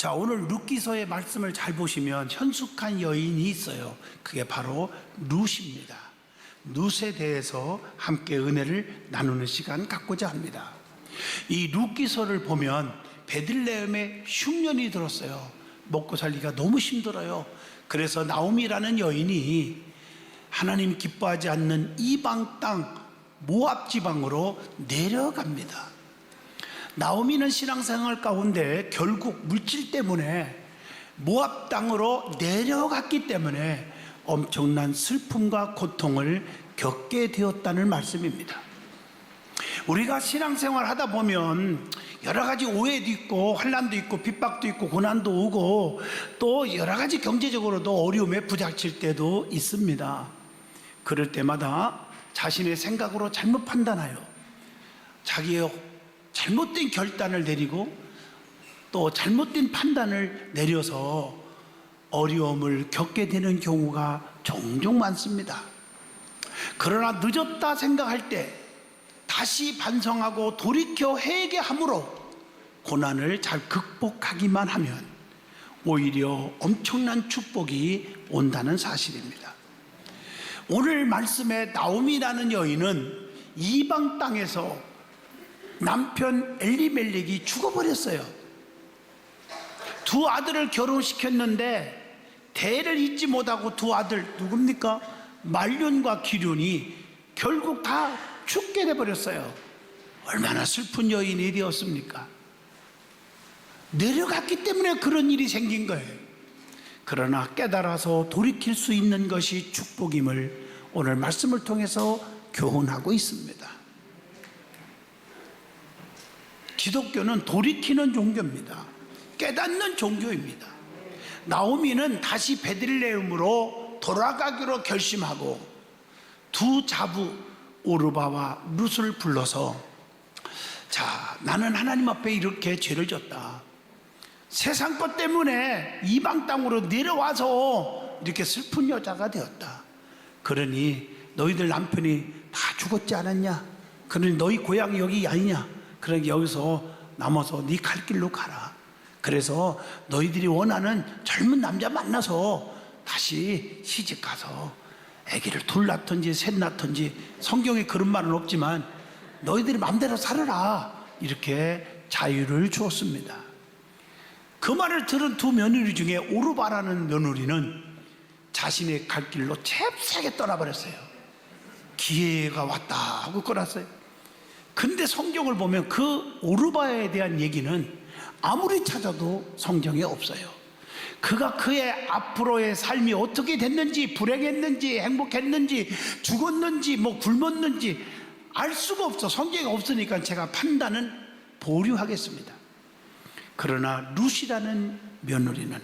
자, 오늘 룻기서의 말씀을 잘 보시면 현숙한 여인이 있어요. 그게 바로 룻입니다. 룻에 대해서 함께 은혜를 나누는 시간 갖고자 합니다. 이 룻기서를 보면 베들레헴에 흉년이 들었어요. 먹고 살기가 너무 힘들어요. 그래서 나오미라는 여인이 하나님 기뻐하지 않는 이방 땅 모압 지방으로 내려갑니다. 나오미는 신앙생활 가운데 결국 물질 때문에 모압 땅으로 내려갔기 때문에 엄청난 슬픔과 고통을 겪게 되었다는 말씀입니다. 우리가 신앙생활 하다 보면 여러 가지 오해도 있고 환난도 있고 핍박도 있고 고난도 오고 또 여러 가지 경제적으로도 어려움에 부닥칠 때도 있습니다. 그럴 때마다 자신의 생각으로 잘못 판단하여 자기의 잘못된 결단을 내리고 또 잘못된 판단을 내려서 어려움을 겪게 되는 경우가 종종 많습니다. 그러나 늦었다 생각할 때 다시 반성하고 돌이켜 회개함으로 고난을 잘 극복하기만 하면 오히려 엄청난 축복이 온다는 사실입니다. 오늘 말씀에 나오미라는 여인은 이방 땅에서 남편 엘리멜렉이 죽어버렸어요. 두 아들을 결혼시켰는데 대를 잇지 못하고 두 아들 누굽니까? 말륜과 기륜이 결국 다 죽게 돼버렸어요. 얼마나 슬픈 여인이 되었습니까? 내려갔기 때문에 그런 일이 생긴 거예요. 그러나 깨달아서 돌이킬 수 있는 것이 축복임을 오늘 말씀을 통해서 교훈하고 있습니다. 기독교는 돌이키는 종교입니다. 깨닫는 종교입니다. 나오미는 다시 베들레헴으로 돌아가기로 결심하고 두 자부 오르바와 룻을 불러서 자, 나는 하나님 앞에 이렇게 죄를 졌다. 세상 것 때문에 이방 땅으로 내려와서 이렇게 슬픈 여자가 되었다. 그러니 너희들 남편이 다 죽었지 않았냐? 그러니 너희 고향이 여기 아니냐? 그러니 여기서 남아서 네 갈 길로 가라. 그래서 너희들이 원하는 젊은 남자 만나서 다시 시집가서 아기를 둘 낳던지 셋 낳던지 성경에 그런 말은 없지만 너희들이 마음대로 살아라. 이렇게 자유를 주었습니다. 그 말을 들은 두 며느리 중에 오르바라는 며느리는 자신의 갈 길로 잽싸게 떠나버렸어요. 기회가 왔다 하고 끌었어요. 근데 성경을 보면 그 오르바에 대한 얘기는 아무리 찾아도 성경에 없어요. 그가 그의 앞으로의 삶이 어떻게 됐는지, 불행했는지, 행복했는지, 죽었는지, 뭐 굶었는지 알 수가 없어. 성경에 없으니까 제가 판단은 보류하겠습니다. 그러나 룻이라는 며느리는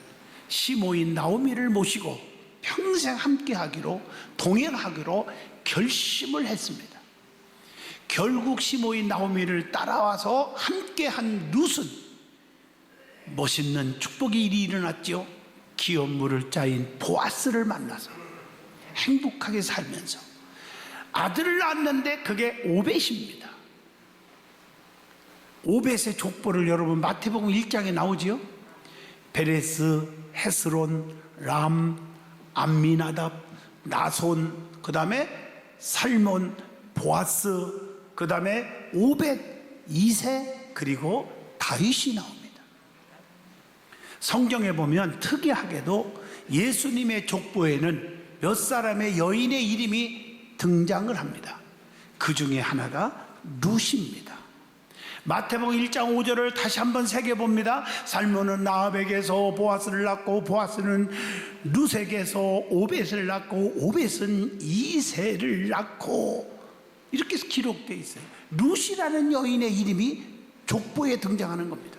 시모인 나오미를 모시고 평생 함께하기로, 동행하기로 결심을 했습니다. 결국 시모인 나오미를 따라와서 함께한 룻은 멋있는 축복의 일이 일어났죠. 기업 물을 짜인 보아스를 만나서 행복하게 살면서 아들을 낳았는데 그게 오벳입니다. 오벳의 족보를 여러분 마태복음 1장에 나오지요. 베레스, 헤스론, 람, 암미나답, 나손, 그 다음에 살몬, 보아스, 그 다음에 오벳, 이세, 그리고 다윗이 나옵니다. 성경에 보면 특이하게도 예수님의 족보에는 몇 사람의 여인의 이름이 등장을 합니다. 그 중에 하나가 룻입니다. 마태복음 1장 5절을 다시 한번 새겨봅니다. 살몬은 나압에게서 보아스를 낳고 보아스는 룻에게서 오벳을 낳고 오벳은 이세를 낳고 이렇게 기록되어 있어요. 룻이라는 여인의 이름이 족보에 등장하는 겁니다.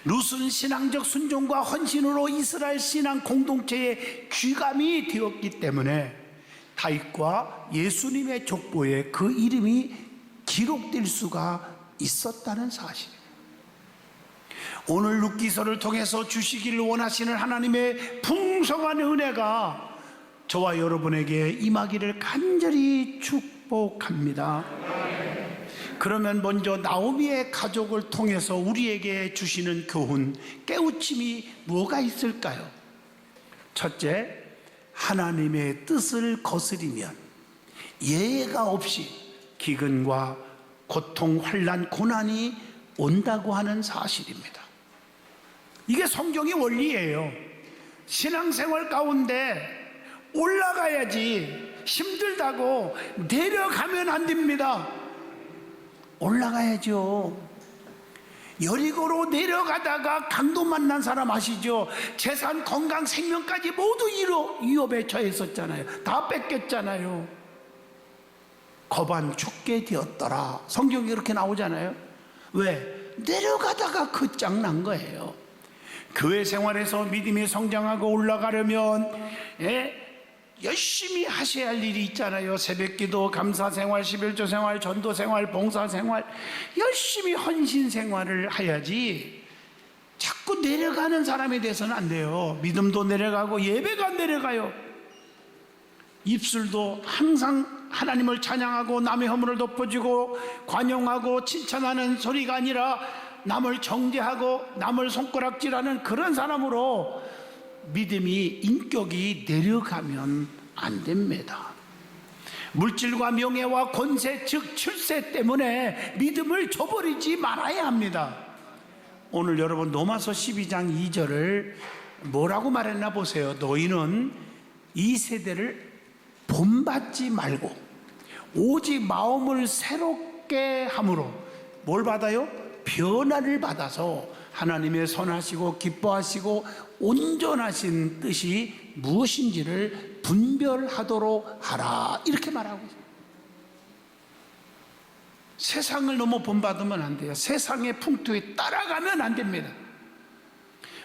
룻은 신앙적 순종과 헌신으로 이스라엘 신앙 공동체의 귀감이 되었기 때문에 다윗과 예수님의 족보에 그 이름이 기록될 수가 있었다는 사실입니다. 오늘 룻기서를 통해서 주시기를 원하시는 하나님의 풍성한 은혜가 저와 여러분에게 임하기를 간절히 축복합니다. 그러면 먼저 나오미의 가족을 통해서 우리에게 주시는 교훈, 깨우침이 뭐가 있을까요? 첫째, 하나님의 뜻을 거스리면 예외가 없이 기근과 고통, 환난, 고난이 온다고 하는 사실입니다. 이게 성경의 원리예요. 신앙생활 가운데 올라가야지, 힘들다고 내려가면 안 됩니다. 올라가야죠. 여리고로 내려가다가 강도 만난 사람 아시죠? 재산, 건강, 생명까지 모두 위협에 처했었잖아요. 다 뺏겼잖아요. 거반 죽게 되었더라. 성경이 이렇게 나오잖아요. 왜? 내려가다가 끝장난 거예요. 교회 생활에서 믿음이 성장하고 올라가려면 열심히 하셔야 할 일이 있잖아요. 새벽기도, 감사생활, 11조 생활, 전도생활, 봉사생활, 열심히 헌신생활을 해야지 자꾸 내려가는 사람이 돼서는 안 돼요. 믿음도 내려가고 예배가 내려가요. 입술도 항상 하나님을 찬양하고 남의 허물을 덮어주고 관용하고 칭찬하는 소리가 아니라 남을 정죄하고 남을 손가락질하는 그런 사람으로 믿음이, 인격이 내려가면 안 됩니다. 물질과 명예와 권세, 즉 출세 때문에 믿음을 저버리지 말아야 합니다. 오늘 여러분 로마서 12장 2절을 뭐라고 말했나 보세요. 너희는 이 세대를 본받지 말고 오직 마음을 새롭게 함으로 뭘 받아요? 변화를 받아서 하나님의 선하시고 기뻐하시고 온전하신 뜻이 무엇인지를 분별하도록 하라, 이렇게 말하고 있어요. 세상을 너무 본받으면 안 돼요. 세상의 풍토에 따라가면 안 됩니다.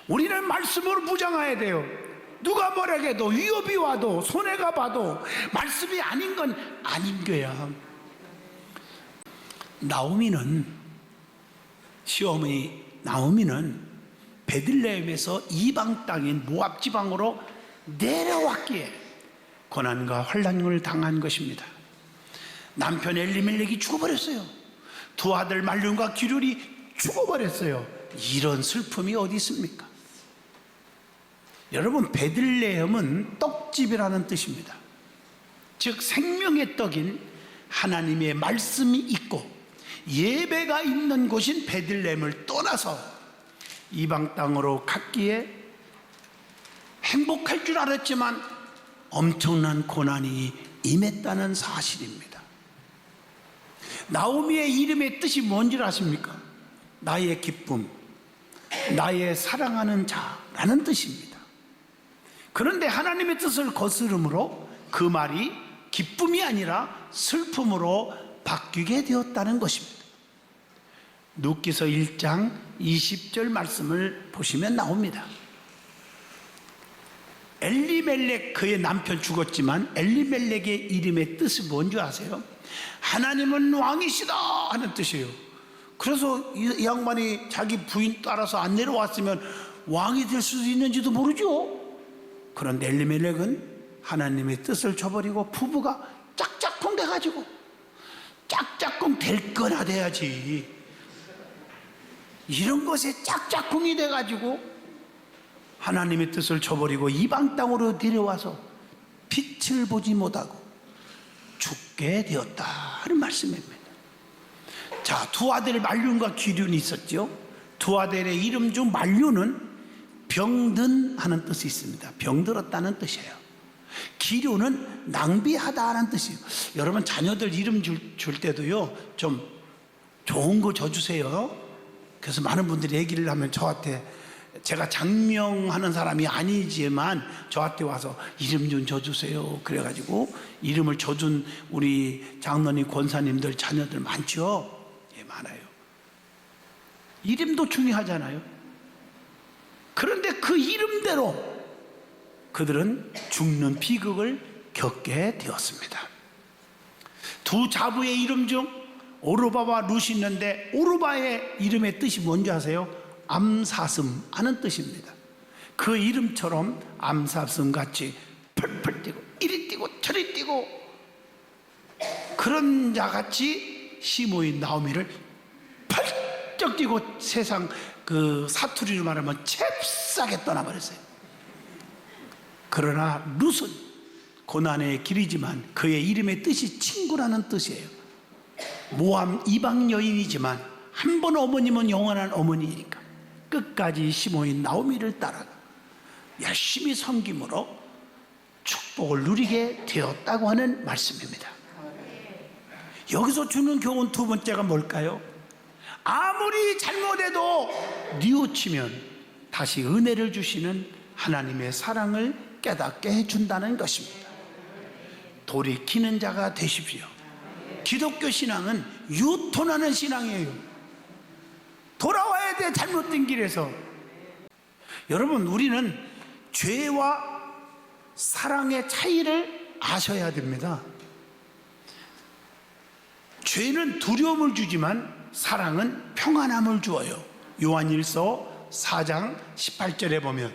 우리는 말씀으로 무장해야 돼요. 누가 뭐라 해도, 위협이 와도, 손해가 봐도 말씀이 아닌 건 아닌 거야. 시어머니 나오미는 베들레헴에서 이방 땅인 모압 지방으로 내려왔기에 고난과 환난을 당한 것입니다. 남편 엘리멜렉이 죽어버렸어요. 두 아들 말륜과 기륜이 죽어버렸어요. 이런 슬픔이 어디 있습니까? 여러분, 베들레헴은 떡집이라는 뜻입니다. 즉 생명의 떡인 하나님의 말씀이 있고 예배가 있는 곳인 베들레헴을 떠나서 이방 땅으로 갔기에 행복할 줄 알았지만 엄청난 고난이 임했다는 사실입니다. 나오미의 이름의 뜻이 뭔지 아십니까? 나의 기쁨, 나의 사랑하는 자라는 뜻입니다. 그런데 하나님의 뜻을 거스름으로 그 말이 기쁨이 아니라 슬픔으로 바뀌게 되었다는 것입니다. 룻기서 1장 20절 말씀을 보시면 나옵니다. 엘리멜렉, 그의 남편 죽었지만 엘리멜렉의 이름의 뜻이 뭔지 아세요? 하나님은 왕이시다 하는 뜻이에요. 그래서 이 양반이 자기 부인 따라서 안 내려왔으면 왕이 될 수도 있는지도 모르죠. 그런데 엘리멜렉은 하나님의 뜻을 저버리고 부부가 짝짝꿍 돼가지고, 짝짝꿍 될 거나 돼야지, 이런 것에 짝짝꿍이 돼가지고 하나님의 뜻을 저버리고 이방 땅으로 데려와서 빛을 보지 못하고 죽게 되었다 하는 말씀입니다. 자, 두 아들 말륜과 기륜이 있었죠. 두 아들의 이름 중 말륜은 병든 하는 뜻이 있습니다. 병들었다는 뜻이에요. 기륜은 낭비하다는 뜻이에요. 여러분, 자녀들 이름 줄 때도요, 좀 좋은 거 줘주세요. 그래서 많은 분들이 얘기를 하면 저한테, 제가 장명하는 사람이 아니지만 저한테 와서 이름 좀 줘주세요. 그래가지고 이름을 줘준 우리 장로님, 권사님들 자녀들 많죠. 예, 많아요. 이름도 중요하잖아요. 그런데 그 이름대로 그들은 죽는 비극을 겪게 되었습니다. 두 자부의 이름 중 오르바와 룻이 있는데, 오르바의 이름의 뜻이 뭔지 아세요? 암사슴 하는 뜻입니다. 그 이름처럼 암사슴 같이 펄펄 뛰고 이리 뛰고 저리 뛰고 그런 자같이 시모인 나오미를 펄쩍 뛰고 세상 그 사투리로 말하면 잽싸게 떠나버렸어요. 그러나 룻은 고난의 길이지만 그의 이름의 뜻이 친구라는 뜻이에요. 모함 이방 여인이지만 한 번 어머님은 영원한 어머니이니까 끝까지 시모인 나오미를 따라가 열심히 섬김으로 축복을 누리게 되었다고 하는 말씀입니다. 여기서 주는 교훈 두 번째가 뭘까요? 아무리 잘못해도 뉘우치면 다시 은혜를 주시는 하나님의 사랑을 깨닫게 해준다는 것입니다. 돌이키는 자가 되십시오. 기독교 신앙은 유턴하는 신앙이에요. 돌아와야 돼. 잘못된 길에서. 여러분, 우리는 죄와 사랑의 차이를 아셔야 됩니다. 죄는 두려움을 주지만 사랑은 평안함을 주어요. 요한일서 4장 18절에 보면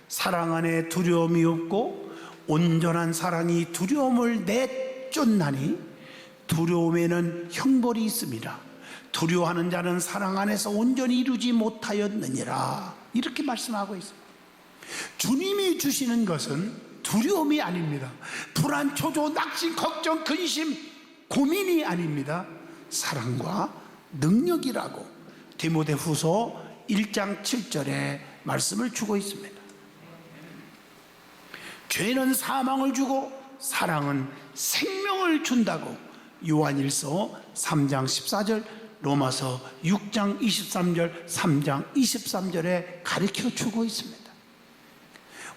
사랑 안에 두려움이 없고 온전한 사랑이 두려움을 내쫓나니 두려움에는 형벌이 있습니다. 두려워하는 자는 사랑 안에서 온전히 이루지 못하였느니라. 이렇게 말씀하고 있습니다. 주님이 주시는 것은 두려움이 아닙니다. 불안, 초조, 낙심, 걱정, 근심, 고민이 아닙니다. 사랑과 능력이라고 디모데후서 1장 7절에 말씀을 주고 있습니다. 죄는 사망을 주고 사랑은 생명을 준다고 요한일서 3장 14절, 로마서 6장 23절, 3장 23절에 가르쳐 주고 있습니다.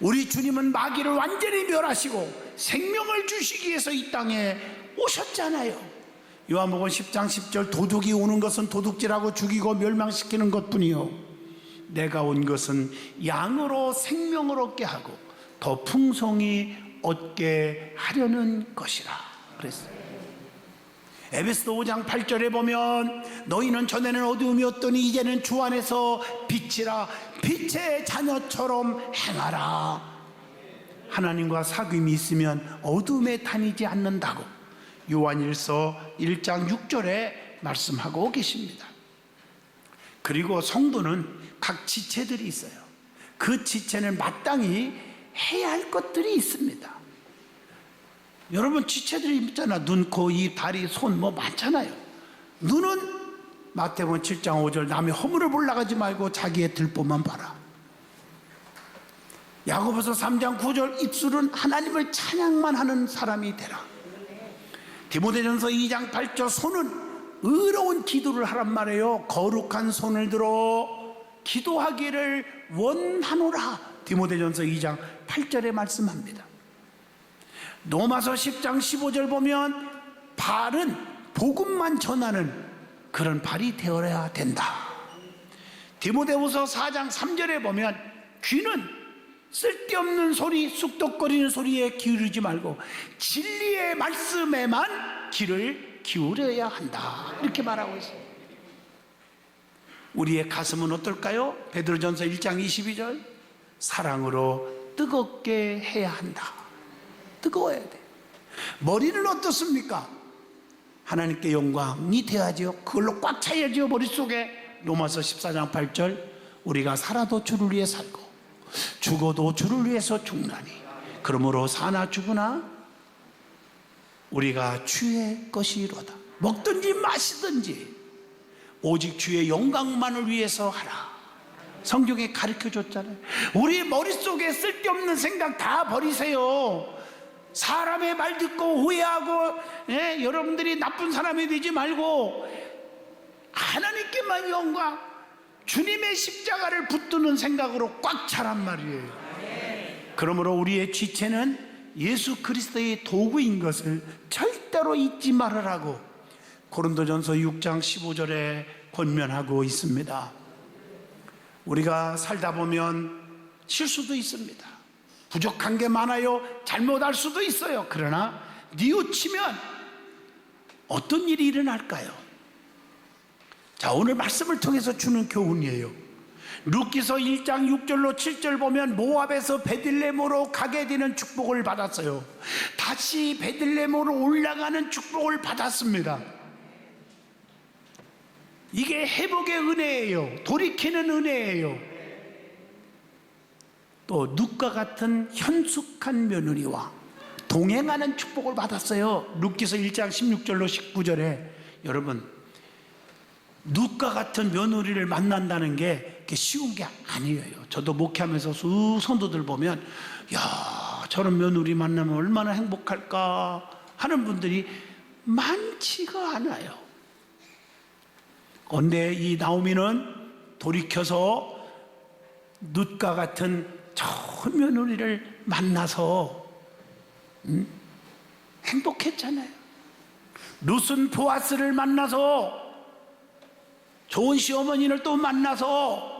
우리 주님은 마귀를 완전히 멸하시고 생명을 주시기 위해서 이 땅에 오셨잖아요. 요한복음 10장 10절, 도둑이 오는 것은 도둑질하고 죽이고 멸망시키는 것뿐이요 내가 온 것은 양으로 생명을 얻게 하고 더 풍성히 얻게 하려는 것이라 그랬어요. 에베소서 5장 8절에 보면 너희는 전에는 어두움이었더니 이제는 주 안에서 빛이라 빛의 자녀처럼 행하라. 하나님과 사귐이 있으면 어둠에 다니지 않는다고 요한일서 1장 6절에 말씀하고 계십니다. 그리고 성도는 각 지체들이 있어요. 그 지체는 마땅히 해야 할 것들이 있습니다. 여러분, 지체들이 있잖아. 눈, 코, 입, 다리, 손 뭐 많잖아요. 눈은 마태복음 7장 5절 남의 허물을 볼라가지 말고 자기의 들보만 봐라. 야고보서 3장 9절 입술은 하나님을 찬양만 하는 사람이 되라. 디모데전서 2장 8절 손은 의로운 기도를 하란 말이에요. 거룩한 손을 들어 기도하기를 원하노라. 디모데전서 2장 8절에 말씀합니다. 로마서 10장 15절 보면 발은 복음만 전하는 그런 발이 되어야 된다. 디모데후서 4장 3절에 보면 귀는 쓸데없는 소리, 쑥덕거리는 소리에 기울이지 말고 진리의 말씀에만 귀를 기울여야 한다. 이렇게 말하고 있어요. 우리의 가슴은 어떨까요? 베드로전서 1장 22절 사랑으로 뜨겁게 해야 한다. 뜨거워야 돼. 머리는 어떻습니까? 하나님께 영광이 돼야죠. 그걸로 꽉 차야죠. 머릿속에. 로마서 14장 8절 우리가 살아도 주를 위해 살고 죽어도 주를 위해서 죽나니 그러므로 사나 죽으나 우리가 주의 것이로다. 먹든지 마시든지 오직 주의 영광만을 위해서 하라. 성경에 가르쳐 줬잖아요. 우리 머릿속에 쓸데없는 생각 다 버리세요. 사람의 말 듣고 후회하고 여러분들이 나쁜 사람이 되지 말고 하나님께만 영광, 주님의 십자가를 붙드는 생각으로 꽉 차란 말이에요. 그러므로 우리의 지체는 예수 그리스도의 도구인 것을 절대로 잊지 말으라고 고린도전서 6장 15절에 권면하고 있습니다. 우리가 살다 보면 실수도 있습니다. 부족한 게 많아요. 잘못할 수도 있어요. 그러나 뉘우치면 어떤 일이 일어날까요? 자, 오늘 말씀을 통해서 주는 교훈이에요. 룻기서 1장 6절로 7절 보면 모압에서 베들레헴으로 가게 되는 축복을 받았어요. 다시 베들레헴으로 올라가는 축복을 받았습니다. 이게 회복의 은혜예요. 돌이키는 은혜예요. 또 룻과 같은 현숙한 며느리와 동행하는 축복을 받았어요. 룻기서 1장 16절로 19절에 여러분, 룻과 같은 며느리를 만난다는 게 쉬운 게 아니에요. 저도 목회하면서 수 성도들 보면 야, 저런 며느리 만나면 얼마나 행복할까 하는 분들이 많지가 않아요. 그런데 이 나오미는 돌이켜서 룻과 같은 좋은 며느리를 만나서 행복했잖아요. 룻은 보아스를 만나서 좋은 시어머니를 또 만나서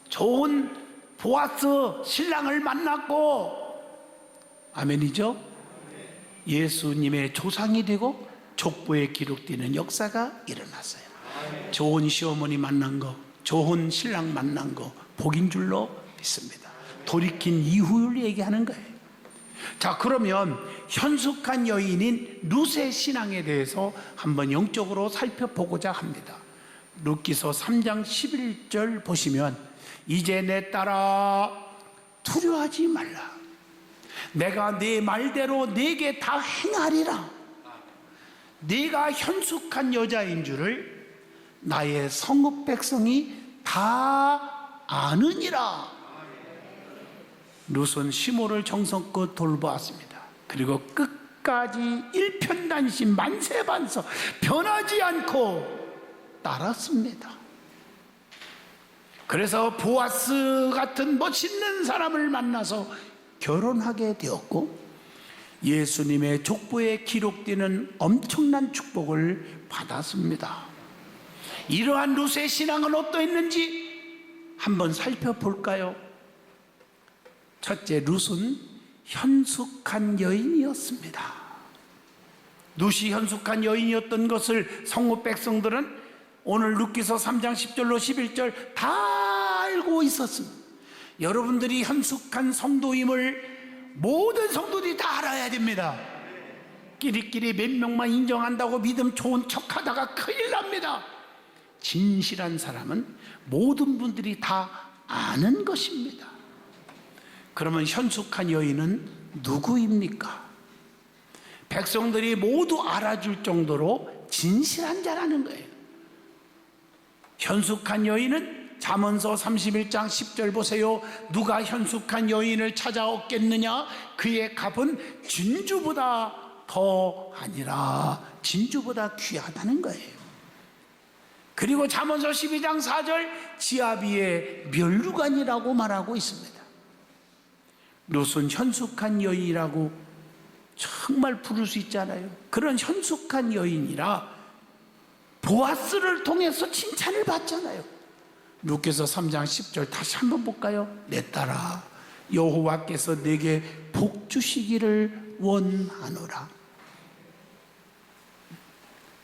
좋은 보아스 신랑을 만났고, 아멘이죠? 예수님의 조상이 되고 족보에 기록되는 역사가 일어났어요. 좋은 시어머니 만난 거, 좋은 신랑 만난 거 복인 줄로 믿습니다. 돌이킨 이후를 얘기하는 거예요. 자, 그러면 현숙한 여인인 룻의 신앙에 대해서 한번 영적으로 살펴보고자 합니다. 룻기서 3장 11절 보시면 이제 내 딸아 두려워하지 말라. 내가 네 말대로 네게 다 행하리라. 네가 현숙한 여자인 줄을 나의 성읍 백성이 다 아느니라. 룻은 시모를 정성껏 돌보았습니다. 그리고 끝까지 일편단심 만세반석 변하지 않고 따랐습니다. 그래서 보아스 같은 멋있는 사람을 만나서 결혼하게 되었고, 예수님의 족보에 기록되는 엄청난 축복을 받았습니다. 이러한 룻의 신앙은 어떠했는지 한번 살펴볼까요? 첫째, 룻은 현숙한 여인이었습니다. 룻이 현숙한 여인이었던 것을 성읍 백성들은 오늘 룻기서 3장 10절로 11절 다 알고 있었습니다. 여러분들이 현숙한 성도임을 모든 성도들이 다 알아야 됩니다. 끼리끼리 몇 명만 인정한다고 믿음 좋은 척하다가 큰일 납니다. 진실한 사람은 모든 분들이 다 아는 것입니다. 그러면 현숙한 여인은 누구입니까? 백성들이 모두 알아줄 정도로 진실한 자라는 거예요. 현숙한 여인은 잠언서 31장 10절 보세요. 누가 현숙한 여인을 찾아오겠느냐? 그의 값은 진주보다 더 아니라 진주보다 귀하다는 거예요. 그리고 잠언서 12장 4절 지아비의 멸류관이라고 말하고 있습니다. 룻은 현숙한 여인이라고 정말 부를 수 있잖아요. 그런 현숙한 여인이라 보아스를 통해서 칭찬을 받잖아요. 룻기서 3장 10절 다시 한번 볼까요? 내 딸아 여호와께서 내게 복 주시기를 원하노라.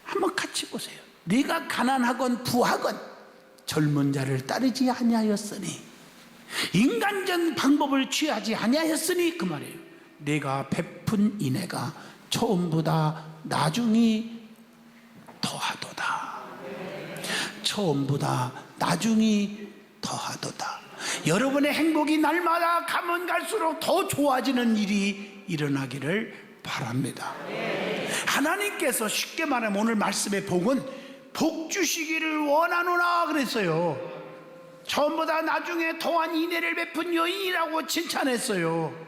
한번 같이 보세요. 네가 가난하건 부하건 젊은 자를 따르지 아니하였으니 인간적 방법을 취하지 아니하였으니, 그 말이에요. 내가 베푼 인애가 처음보다 나중이 더하도다. 처음보다 나중이 더하도다. 여러분의 행복이 날마다 가면 갈수록 더 좋아지는 일이 일어나기를 바랍니다. 하나님께서 쉽게 말하면 오늘 말씀의 복은 복 주시기를 원하노라 그랬어요. 처음보다 나중에 더한 인애를 베푼 여인이라고 칭찬했어요.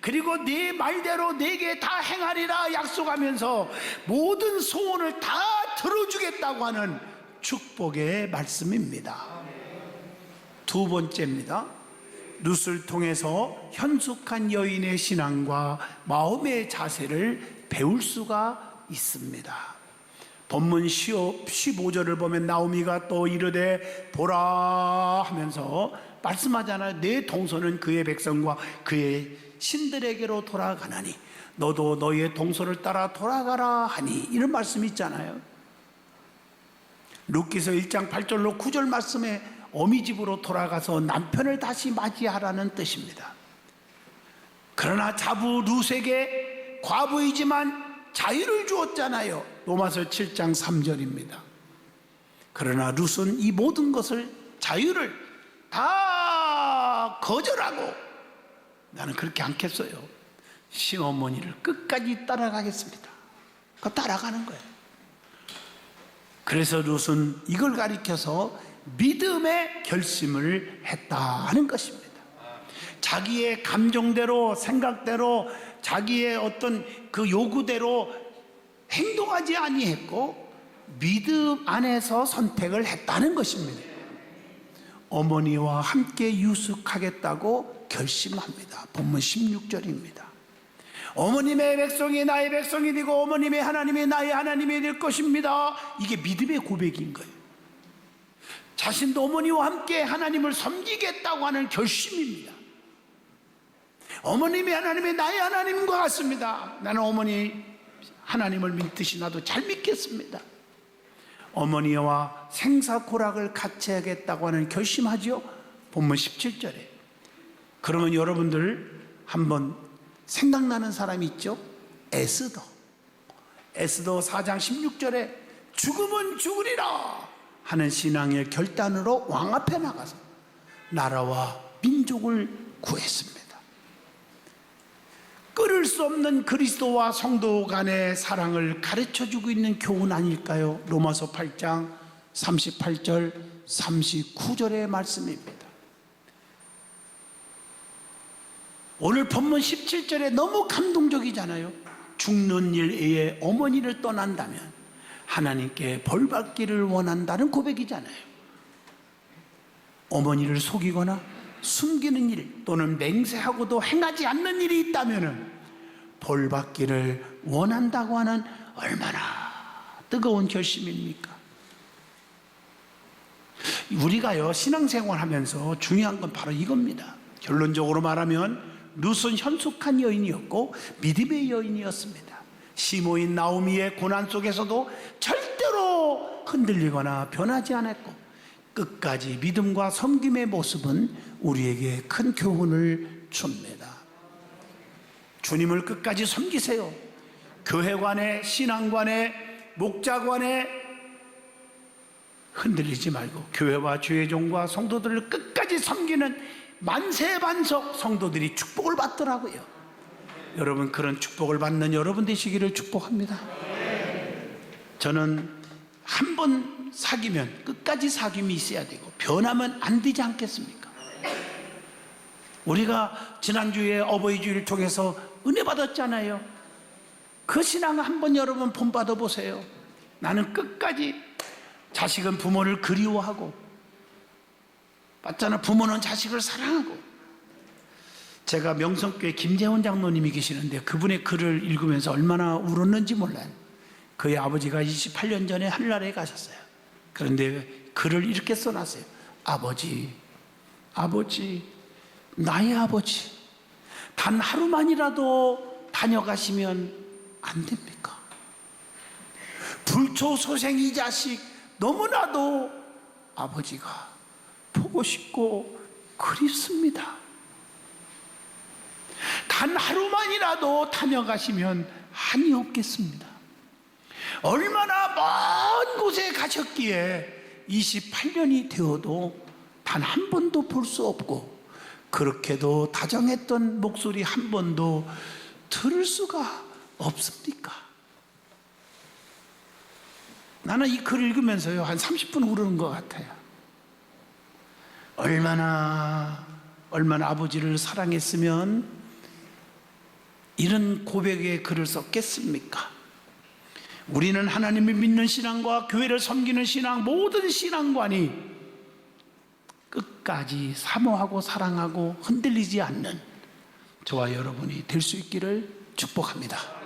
그리고 네 말대로 내게 다 행하리라 약속하면서 모든 소원을 다 들어주겠다고 하는 축복의 말씀입니다. 두 번째입니다. 룻을 통해서 현숙한 여인의 신앙과 마음의 자세를 배울 수가 있습니다. 본문 15절을 보면 나오미가 또 이르되 보라 하면서 말씀하잖아요. 내 동서는 그의 백성과 그의 신들에게로 돌아가나니 너도 너의 동서를 따라 돌아가라 하니, 이런 말씀이 있잖아요. 룻기서 1장 8절로 9절 말씀에 어미 집으로 돌아가서 남편을 다시 맞이하라는 뜻입니다. 그러나 자부 룻에게 과부이지만 자유를 주었잖아요. 로마서 7장 3절입니다. 그러나 룻은 이 모든 것을, 자유를 다 거절하고 나는 그렇게 않겠어요. 시어머니를 끝까지 따라가겠습니다. 그 따라가는 거예요. 그래서 룻은 이걸 가리켜서 믿음의 결심을 했다는 것입니다. 자기의 감정대로, 생각대로, 자기의 어떤 그 요구대로 행동하지 아니했고 믿음 안에서 선택을 했다는 것입니다. 어머니와 함께 유숙하겠다고 결심합니다. 본문 16절입니다. 어머님의 백성이 나의 백성이 되고 어머님의 하나님이 나의 하나님이 될 것입니다. 이게 믿음의 고백인 거예요. 자신도 어머니와 함께 하나님을 섬기겠다고 하는 결심입니다. 어머님이 하나님이 나의 하나님과 같습니다. 나는 어머니 하나님을 믿듯이 나도 잘 믿겠습니다. 어머니와 생사고락을 같이 하겠다고 하는 결심하죠. 본문 17절에. 그러면 여러분들 한번 생각나는 사람이 있죠? 에스더 4장 16절에 죽으면 죽으리라 하는 신앙의 결단으로 왕 앞에 나가서 나라와 민족을 구했습니다. 끊을 수 없는 그리스도와 성도 간의 사랑을 가르쳐주고 있는 교훈 아닐까요? 로마서 8장 38절 39절의 말씀입니다. 오늘 본문 17절에 너무 감동적이잖아요. 죽는 일에 어머니를 떠난다면 하나님께 벌받기를 원한다는 고백이잖아요. 어머니를 속이거나 숨기는 일 또는 맹세하고도 행하지 않는 일이 있다면 벌받기를 원한다고 하는 얼마나 뜨거운 결심입니까? 우리가요 신앙생활 하면서 중요한 건 바로 이겁니다. 결론적으로 말하면 룻은 현숙한 여인이었고 믿음의 여인이었습니다. 시모인 나오미의 고난 속에서도 절대로 흔들리거나 변하지 않았고 끝까지 믿음과 섬김의 모습은 우리에게 큰 교훈을 줍니다. 주님을 끝까지 섬기세요. 교회관에, 신앙관에, 목자관에 흔들리지 말고 교회와 주의 종과 성도들을 끝까지 섬기는 만세반석 성도들이 축복을 받더라고요. 여러분 그런 축복을 받는 여러분 되시기를 축복합니다. 저는 한 번 사귀면 끝까지 사귐이 있어야 되고 변하면 안 되지 않겠습니까? 우리가 지난주에 어버이 주일을 통해서 은혜 받았잖아요. 그 신앙 한번 여러분 본받아 보세요. 나는 끝까지, 자식은 부모를 그리워하고, 맞잖아, 부모는 자식을 사랑하고. 제가 명성교회 김재원 장로님이 계시는데 그분의 글을 읽으면서 얼마나 울었는지 몰라요. 그의 아버지가 28년 전에 하늘나라에 가셨어요. 그런데 글을 이렇게 써놨어요. 아버지, 나의 아버지, 단 하루만이라도 다녀가시면 안 됩니까? 불초소생 이 자식 너무나도 아버지가 보고 싶고 그립습니다. 단 하루만이라도 다녀가시면 한이 없겠습니다. 얼마나 먼 곳에 가셨기에 28년이 되어도 단 한 번도 볼 수 없고 그렇게도 다정했던 목소리 한 번도 들을 수가 없습니까? 나는 이 글을 읽으면서요 한 30분 울은 것 같아요. 얼마나 아버지를 사랑했으면 이런 고백의 글을 썼겠습니까? 우리는 하나님을 믿는 신앙과 교회를 섬기는 신앙, 모든 신앙관이 끝까지 사모하고 사랑하고 흔들리지 않는 저와 여러분이 될 수 있기를 축복합니다.